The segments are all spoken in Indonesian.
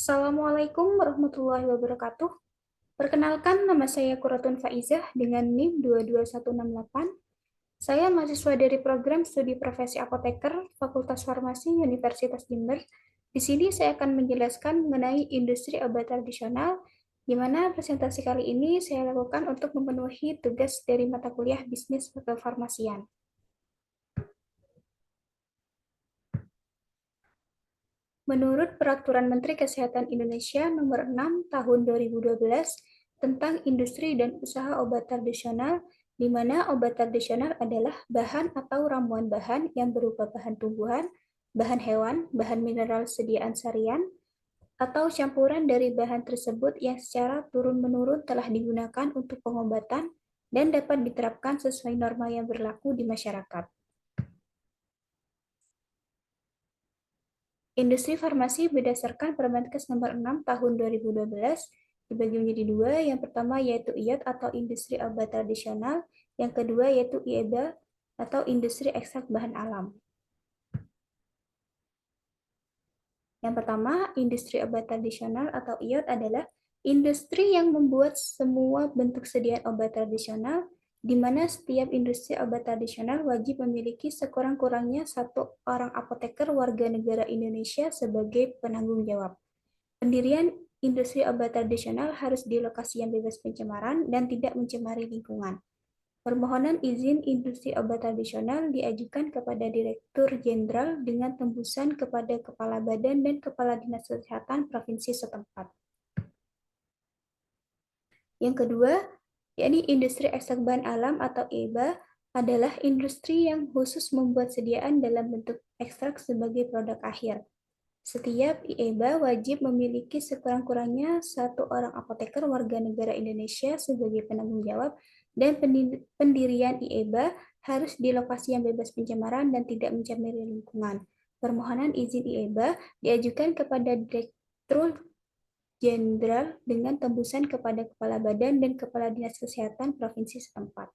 Assalamualaikum warahmatullahi wabarakatuh. Perkenalkan, nama saya Quratun Faizah dengan NIM 22168. Saya mahasiswa dari program studi profesi apoteker Fakultas Farmasi Universitas Jember. Di sini saya akan menjelaskan mengenai industri obat tradisional, di mana presentasi kali ini saya lakukan untuk memenuhi tugas dari mata kuliah bisnis kefarmasian. Menurut Peraturan Menteri Kesehatan Indonesia Nomor 6 Tahun 2012 tentang industri dan usaha obat tradisional, di mana obat tradisional adalah bahan atau ramuan bahan yang berupa bahan tumbuhan, bahan hewan, bahan mineral sediaan sarian, atau campuran dari bahan tersebut yang secara turun-menurun telah digunakan untuk pengobatan dan dapat diterapkan sesuai norma yang berlaku di masyarakat. Industri farmasi berdasarkan Permenkes Nomor 6 Tahun 2012 dibagi menjadi dua. Yang pertama yaitu IOT atau industri obat tradisional, yang kedua yaitu IEBA atau industri ekstrak bahan alam. Yang pertama, industri obat tradisional atau IOT adalah industri yang membuat semua bentuk sediaan obat tradisional, di mana setiap industri obat tradisional wajib memiliki sekurang-kurangnya satu orang apoteker warga negara Indonesia sebagai penanggung jawab. Pendirian industri obat tradisional harus di lokasi yang bebas pencemaran dan tidak mencemari lingkungan. Permohonan izin industri obat tradisional diajukan kepada Direktur Jenderal dengan tembusan kepada Kepala Badan dan Kepala Dinas Kesehatan Provinsi setempat. Yang kedua, yakni industri ekstrak bahan alam atau EBA, adalah industri yang khusus membuat sediaan dalam bentuk ekstrak sebagai produk akhir. Setiap IEBA wajib memiliki sekurang-kurangnya satu orang apoteker warga negara Indonesia sebagai penanggung jawab, dan pendirian IEBA harus di lokasi yang bebas pencemaran dan tidak mencemari lingkungan. Permohonan izin IEBA diajukan kepada Direktur Jenderal dengan tembusan kepada Kepala Badan dan Kepala Dinas Kesehatan Provinsi setempat.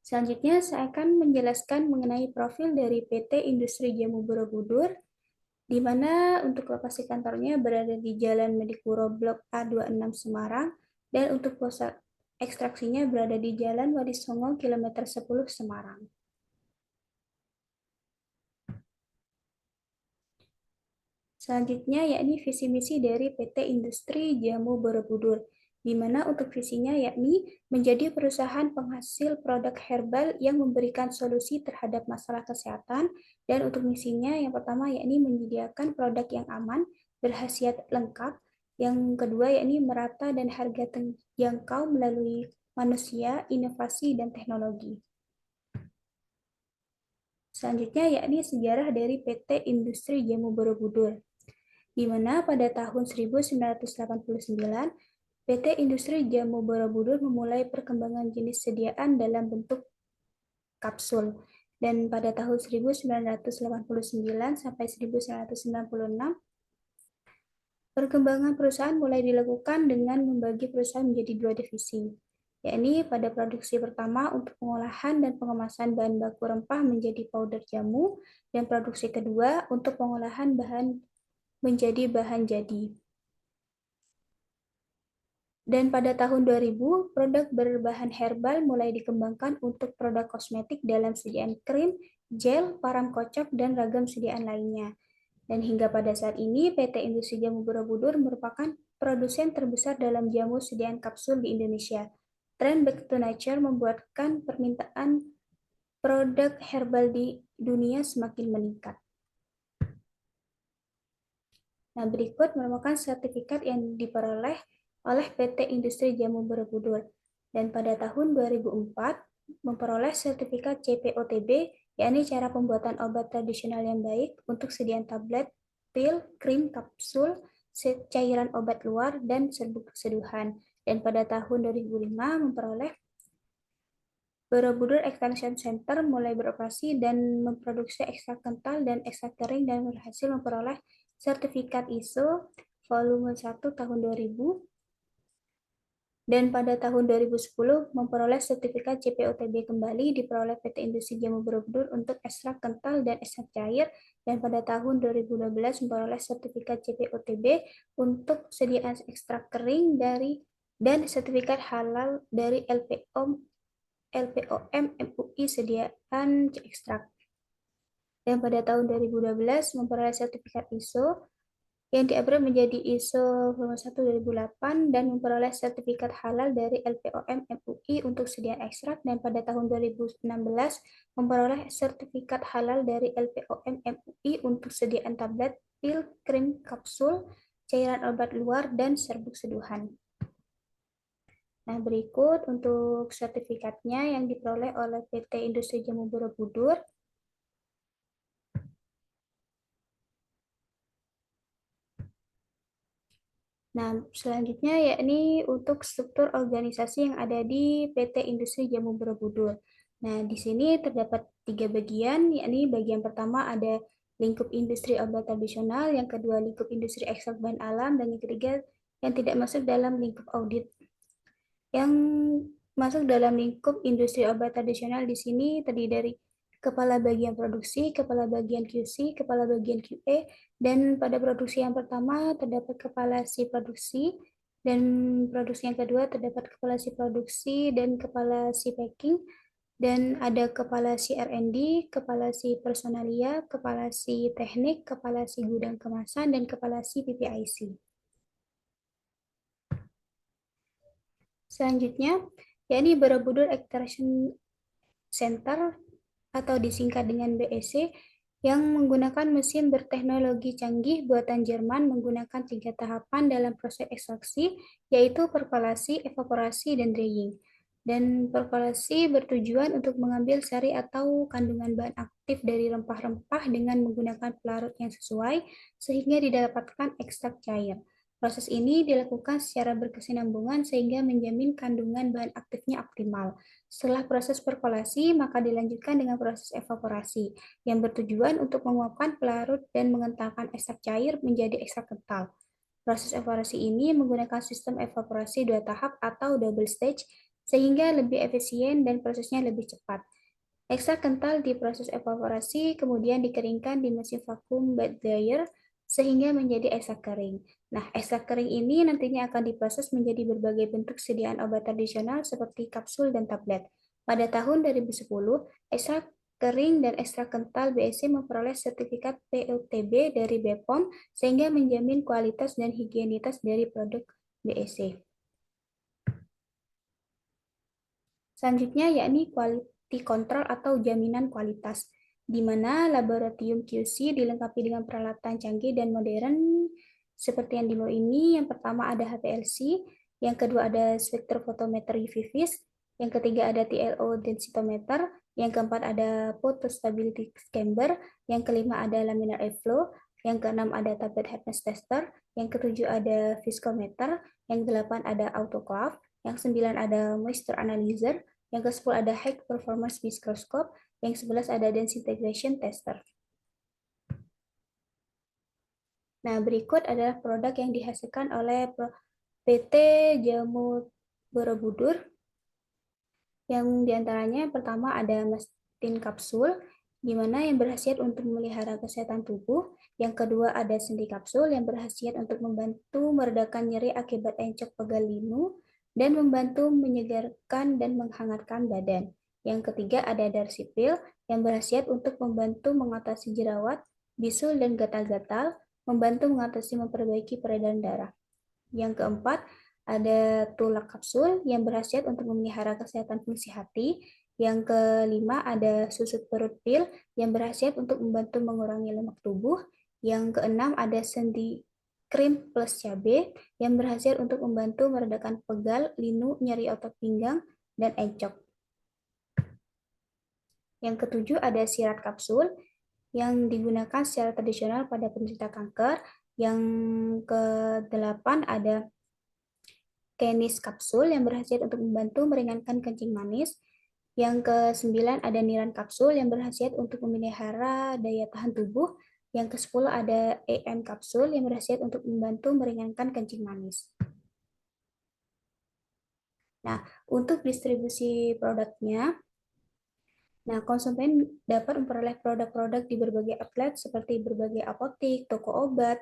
Selanjutnya, saya akan menjelaskan mengenai profil dari PT Industri Jamu Borobudur, di mana untuk lokasi kantornya berada di Jalan Medipuro Blok A26 Semarang, dan untuk pusat ekstraksinya berada di Jalan Wadisongo kilometer 10 Semarang. Selanjutnya yakni visi misi dari PT Industri Jamu Borobudur, di mana untuk visinya yakni menjadi perusahaan penghasil produk herbal yang memberikan solusi terhadap masalah kesehatan, dan untuk misinya yang pertama yakni menyediakan produk yang aman, berkhasiat lengkap, yang kedua yakni merata dan harga terjangkau melalui manusia, inovasi, dan teknologi. Selanjutnya yakni sejarah dari PT Industri Jamu Borobudur, di mana pada tahun 1989 PT Industri Jamu Borobudur memulai perkembangan jenis sediaan dalam bentuk kapsul, dan pada tahun 1989 sampai 1996 perkembangan perusahaan mulai dilakukan dengan membagi perusahaan menjadi dua divisi, yakni pada produksi pertama untuk pengolahan dan pengemasan bahan baku rempah menjadi powder jamu, dan produksi kedua untuk pengolahan bahan menjadi bahan jadi. Dan pada tahun 2000, produk berbahan herbal mulai dikembangkan untuk produk kosmetik dalam sediaan krim, gel, param kocok, dan ragam sediaan lainnya. Dan hingga pada saat ini, PT Industri Jamu Borobudur merupakan produsen terbesar dalam jamu sediaan kapsul di Indonesia. Tren Back to Nature membuatkan permintaan produk herbal di dunia semakin meningkat. Nah, berikut merupakan sertifikat yang diperoleh oleh PT Industri Jamu Borobudur, dan pada tahun 2004 memperoleh sertifikat CPOTB, yakni cara pembuatan obat tradisional yang baik untuk sediaan tablet, pil, krim, kapsul, cairan obat luar, dan serbuk seduhan. Dan pada tahun 2005 memperoleh Borobudur Extension Center mulai beroperasi dan memproduksi ekstrak kental dan ekstrak kering, dan berhasil memperoleh sertifikat ISO volume 1 tahun 2000 Dan pada tahun 2010 memperoleh sertifikat CPOTB kembali diperoleh PT Industri Jamu Borobudur untuk ekstrak kental dan ekstrak cair, dan pada tahun 2012 memperoleh sertifikat CPOTB untuk sediaan ekstrak kering dan sertifikat halal dari LPOM MUI sediaan ekstrak. Dan pada tahun 2012 memperoleh sertifikat ISO yang di-upgrade menjadi ISO 1 2008 dan memperoleh sertifikat halal dari LPOM MUI untuk sediaan ekstrak, dan pada tahun 2016 memperoleh sertifikat halal dari LPOM MUI untuk sediaan tablet, pil, krim, kapsul, cairan obat luar, dan serbuk seduhan. Nah, berikut untuk sertifikatnya yang diperoleh oleh PT Industri Jamu Borobudur. Nah, selanjutnya yakni untuk struktur organisasi yang ada di PT Industri Jamu Borobudur. Nah, di sini terdapat 3 bagian, yakni bagian pertama ada lingkup industri obat tradisional, yang kedua lingkup industri ekstrak bahan alam, dan yang ketiga yang tidak masuk dalam lingkup audit. Yang masuk dalam lingkup industri obat tradisional di sini terdiri dari kepala bagian produksi, kepala bagian QC, kepala bagian QA, dan pada produksi yang pertama terdapat kepala si produksi, dan produksi yang kedua terdapat kepala si produksi dan kepala si packing, dan ada kepala si R&D, kepala si personalia, kepala si teknik, kepala si gudang kemasan, dan kepala si PPIC. Selanjutnya, yakni Borobudur Extraction Center atau disingkat dengan BEC, yang menggunakan mesin berteknologi canggih buatan Jerman menggunakan 3 tahapan dalam proses ekstraksi, yaitu perkolasi, evaporasi, dan drying. Dan perkolasi bertujuan untuk mengambil sari atau kandungan bahan aktif dari rempah-rempah dengan menggunakan pelarut yang sesuai, sehingga didapatkan ekstrak cair. Proses ini dilakukan secara berkesinambungan sehingga menjamin kandungan bahan aktifnya optimal. Setelah proses perkolasi, maka dilanjutkan dengan proses evaporasi, yang bertujuan untuk menguapkan pelarut dan mengentalkan ekstrak cair menjadi ekstrak kental. Proses evaporasi ini menggunakan sistem evaporasi 2 tahap atau double stage, sehingga lebih efisien dan prosesnya lebih cepat. Ekstrak kental di proses evaporasi kemudian dikeringkan di mesin vakum bed dryer sehingga menjadi ekstrak kering. Nah, ekstrak kering ini nantinya akan diproses menjadi berbagai bentuk sediaan obat tradisional seperti kapsul dan tablet. Pada tahun 2010, ekstrak kering dan ekstrak kental BSC memperoleh sertifikat POTB dari BPOM sehingga menjamin kualitas dan higienitas dari produk BSC. Selanjutnya yakni quality control atau jaminan kualitas, di mana laboratorium QC dilengkapi dengan peralatan canggih dan modern seperti yang di bawah ini. Yang pertama ada HPLC, yang kedua ada spektrofotometer UV vis, yang ketiga ada TLO densitometer, yang keempat ada photostability chamber, yang kelima ada laminar airflow, yang keenam ada tablet hardness tester, yang ketujuh ada viscometer, yang kedelapan ada autoclave, yang 9 ada moisture analyzer, yang ke-10 ada high performance microscope, yang 11 ada density integration tester. Nah, berikut adalah produk yang dihasilkan oleh PT Jamu Borobudur, yang diantaranya pertama ada Mastin kapsul, di mana yang berhasiat untuk memelihara kesehatan tubuh. Yang kedua ada sendi kapsul yang berhasiat untuk membantu meredakan nyeri akibat encok pegal linu dan membantu menyegarkan dan menghangatkan badan. Yang ketiga ada darsipil yang berhasiat untuk membantu mengatasi jerawat, bisul, dan gatal-gatal, membantu mengatasi memperbaiki peredaran darah. Yang keempat ada tulak kapsul yang berhasiat untuk memelihara kesehatan fungsi hati. Yang kelima ada susut perut pil yang berhasiat untuk membantu mengurangi lemak tubuh. Yang keenam ada sendi krim plus cabai yang berhasiat untuk membantu meredakan pegal, linu, nyeri otot pinggang, dan encok. Yang ketujuh ada sirat kapsul yang digunakan secara tradisional pada penderita kanker. Yang kedelapan ada Kenis kapsul yang berhasiat untuk membantu meringankan kencing manis. Yang ke-9 ada Niran kapsul yang berhasiat untuk memelihara daya tahan tubuh. Yang ke-10 ada EM kapsul yang berhasiat untuk membantu meringankan kencing manis. Nah, untuk distribusi produknya, nah, konsumen dapat memperoleh produk-produk di berbagai outlet seperti berbagai apotik, toko obat,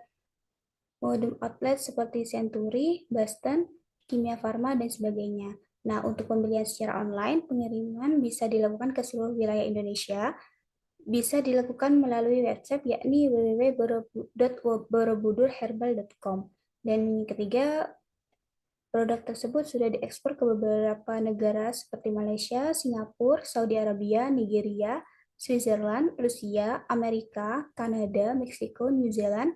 modern outlet seperti Century, Boston, Kimia Farma, dan sebagainya. Nah, untuk pembelian secara online, pengiriman bisa dilakukan ke seluruh wilayah Indonesia, bisa dilakukan melalui website yakni www.borobudurherbal.com. Dan yang ketiga, produk tersebut sudah diekspor ke beberapa negara seperti Malaysia, Singapura, Saudi Arabia, Nigeria, Switzerland, Rusia, Amerika, Kanada, Meksiko, New Zealand,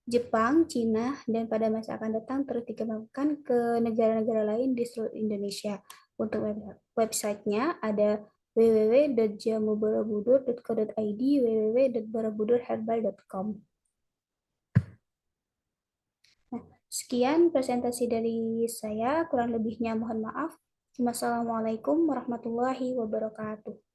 Jepang, Cina, dan pada masa akan datang terus dikembangkan ke negara-negara lain di seluruh Indonesia. Untuk websitenya ada www.jamuborobudur.co.id, www.borobudurherbal.com. Nah, sekian presentasi dari saya, kurang lebihnya mohon maaf. Wassalamualaikum warahmatullahi wabarakatuh.